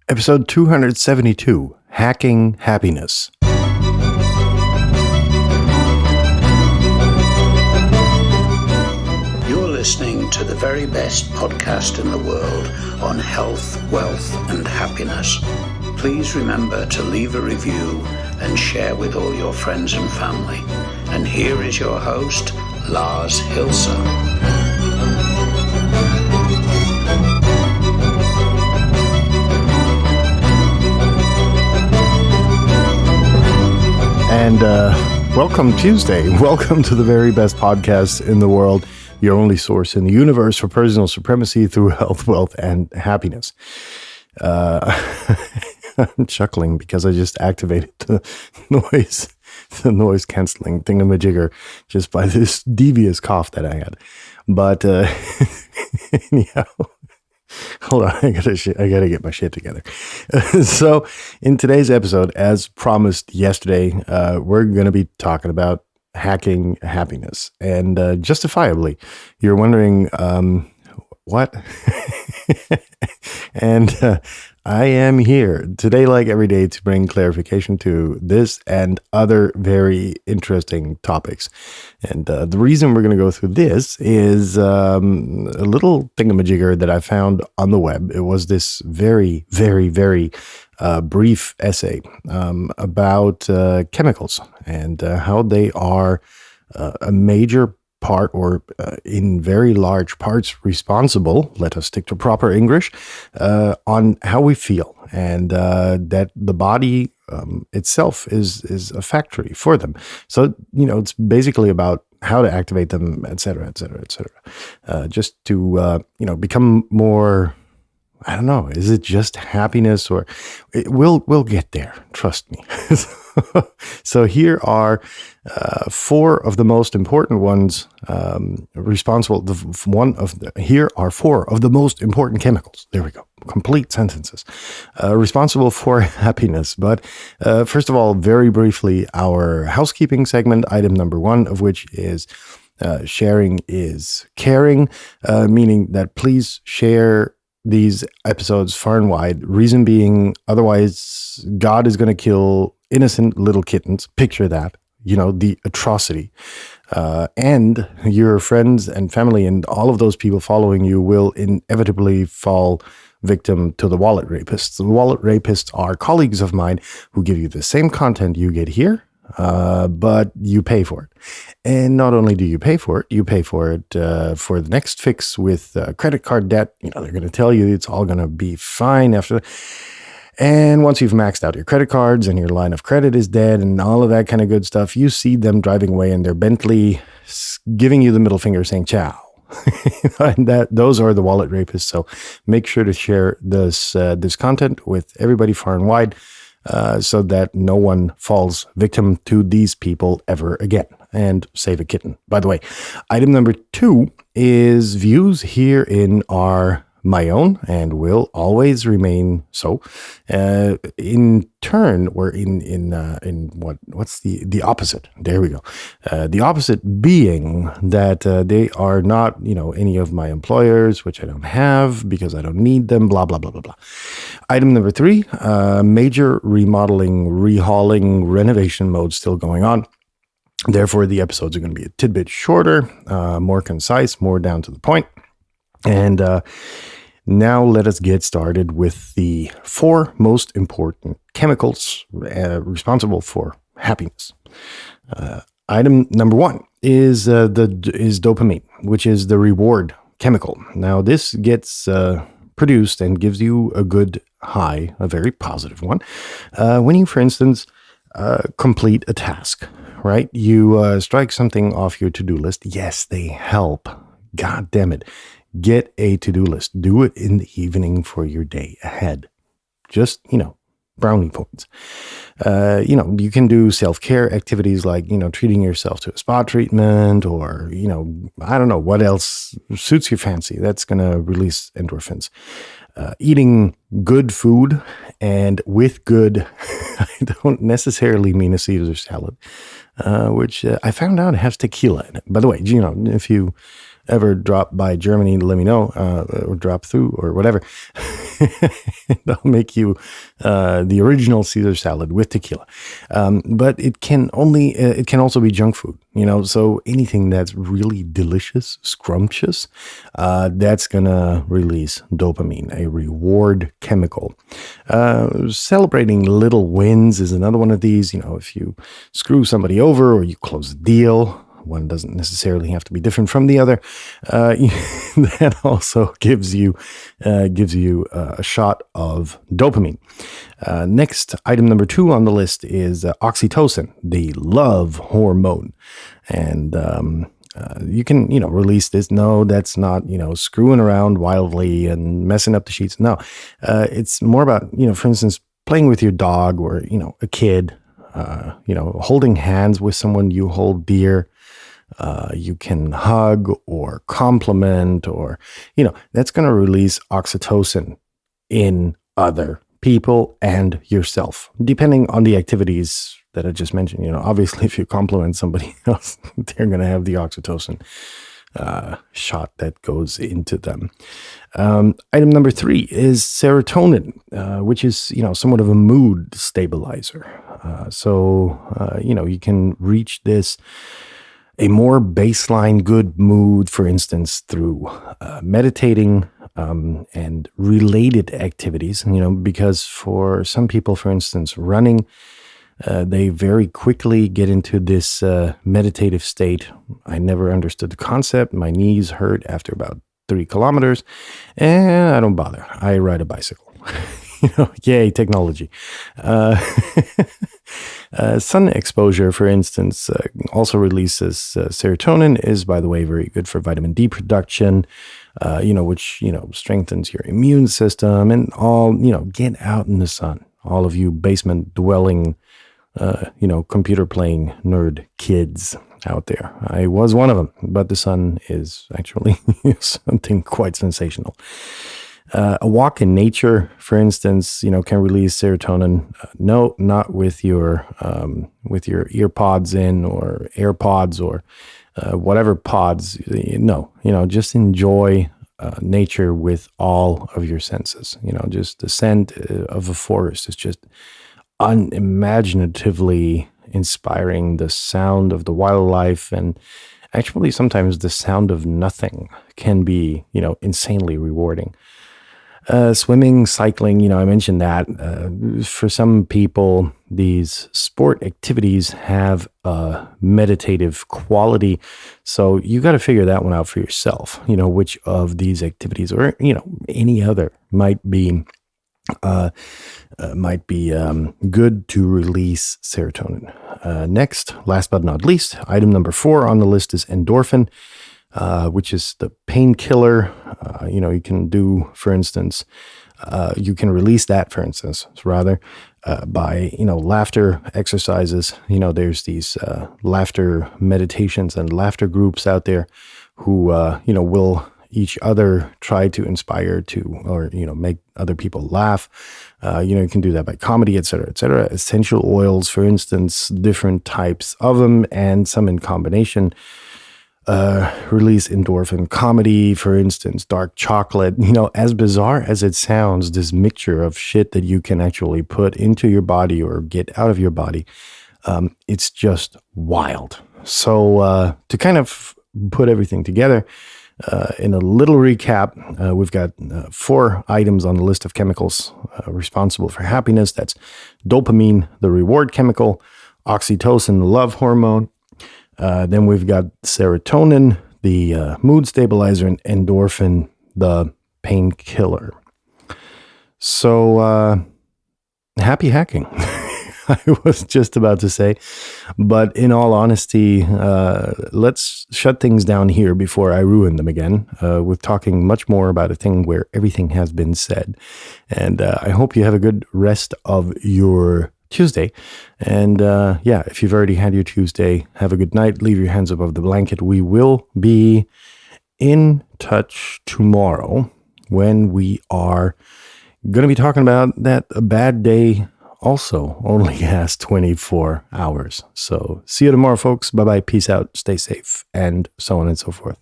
Episode 272, Hacking Happiness. You're listening to the very best podcast in the world on health, wealth, and happiness. Please remember to leave a review and share with all your friends and family. And here is your host, Lars Hilser. And welcome Tuesday. Welcome to the very best podcast in the world, your only source in the universe for personal supremacy through health, wealth, and happiness. I'm chuckling because I just activated the noise canceling thingamajigger just by this devious cough that I had. But anyhow. Hold on, I gotta get my shit together. So, in today's episode, as promised yesterday, we're gonna be talking about hacking happiness, and justifiably, you're wondering, what? And I am here today, like every day, to bring clarification to this and other very interesting topics. And the reason we're going to go through this is a little thingamajigger that I found on the web. It was this very, very, very brief essay about chemicals and how they are a major part, or in very large parts responsible, let us stick to proper English, on how we feel, and that the body itself is a factory for them. So, it's basically about how to activate them, et cetera, et cetera, et cetera. Just to, become more, I don't know, is it just happiness, or we'll get there, trust me. So here are four of the most important ones responsible. Here are four of the most important chemicals. There we go. Complete sentences. Responsible for happiness. But first of all, very briefly, our housekeeping segment, item number one of which is sharing is caring, meaning that please share these episodes far and wide. Reason being, otherwise God is going to kill innocent little kittens. Picture that, the atrocity. And your friends and family and all of those people following you will inevitably fall victim to the wallet rapists. The wallet rapists are colleagues of mine who give you the same content you get here, but you pay for it. And not only do you pay for it for the next fix with credit card debt. They're going to tell you it's all going to be fine after. And once you've maxed out your credit cards and your line of credit is dead and all of that kind of good stuff, you see them driving away in their Bentley, giving you the middle finger saying ciao. And those are the wallet rapists. So make sure to share this content with everybody far and wide, so that no one falls victim to these people ever again. And save a kitten. By the way, item number two is views herein are my own and will always remain so. In turn, or in what's the opposite? There we go. The opposite being that they are not any of my employers, which I don't have because I don't need them. Blah blah blah blah blah. Item number three: major remodeling, rehauling, renovation mode still going on. Therefore, the episodes are going to be a tidbit shorter, more concise, more down to the point. And now let us get started with the four most important chemicals responsible for happiness. Item number one is dopamine, which is the reward chemical. Now, this gets produced and gives you a good high, a very positive one, when you, for instance, complete a task. Right? You strike something off your to-do list. Yes, they help. God damn it. Get a to-do list. Do it in the evening for your day ahead. Just, brownie points. You can do self-care activities like, treating yourself to a spa treatment, or, I don't know what else suits your fancy. That's going to release endorphins. Eating good food, and with good, I don't necessarily mean a Caesar salad, which I found out has tequila in it. By the way, if you ever drop by Germany, let me know, or drop through or whatever. They'll make you the original Caesar salad with tequila. But it can also be junk food, so anything that's really delicious, scrumptious, that's gonna release dopamine, a reward chemical. Celebrating little wins is another one of these. If you screw somebody over or you close a deal, one doesn't necessarily have to be different from the other. That also gives you a shot of dopamine. Next, item number 2 on the list is oxytocin, the love hormone. And you can, release this. No, that's not, screwing around wildly and messing up the sheets. No, it's more about, for instance, playing with your dog or, a kid, holding hands with someone you hold dear. You can hug or compliment or, that's going to release oxytocin in other people and yourself, depending on the activities that I just mentioned. Obviously, if you compliment somebody else, they're going to have the oxytocin shot that goes into them. Item number 3 is serotonin, which is, somewhat of a mood stabilizer. So you can reach a more baseline good mood, for instance, through meditating and related activities, because for some people, for instance, running, they very quickly get into this meditative state. I never understood the concept. My knees hurt after about 3 kilometers, and I don't bother. I ride a bicycle. Yay, technology. Sun exposure, for instance, also releases serotonin, is, by the way, very good for vitamin D production, which, strengthens your immune system and all, get out in the sun. All of you basement dwelling, computer playing nerd kids out there. I was one of them, but the sun is actually something quite sensational. A walk in nature, for instance, can release serotonin. No, not with your ear pods in or AirPods or whatever pods. No, just enjoy nature with all of your senses. Just the scent of a forest is just unimaginatively inspiring. The sound of the wildlife, and actually sometimes the sound of nothing, can be, insanely rewarding. Swimming, cycling, I mentioned that. For some people, these sport activities have a meditative quality. So you got to figure that one out for yourself, which of these activities or, any other might be good to release serotonin. Next, last but not least, item number 4 on the list is endorphin. Which is the painkiller. You can do, for instance, you can release that, for instance, rather, by, laughter exercises. There's these laughter meditations and laughter groups out there who, will each other try to inspire to, or, make other people laugh. You can do that by comedy, et cetera, et cetera. Essential oils, for instance, different types of them and some in combination. Release endorphin. Comedy, for instance, dark chocolate, as bizarre as it sounds, this mixture of shit that you can actually put into your body or get out of your body, it's just wild. So to kind of put everything together, in a little recap, we've got 4 items on the list of chemicals responsible for happiness. That's dopamine, the reward chemical, oxytocin, the love hormone. Then we've got serotonin, the mood stabilizer, and endorphin, the painkiller. So, happy hacking, I was just about to say. But in all honesty, let's shut things down here before I ruin them again, with talking much more about a thing where everything has been said. And I hope you have a good rest of your Tuesday. And if you've already had your Tuesday, have a good night. Leave your hands above the blanket. We will be in touch tomorrow when we are going to be talking about that a bad day also only has 24 hours. So see you tomorrow, folks. Bye-bye. Peace out. Stay safe. And so on and so forth.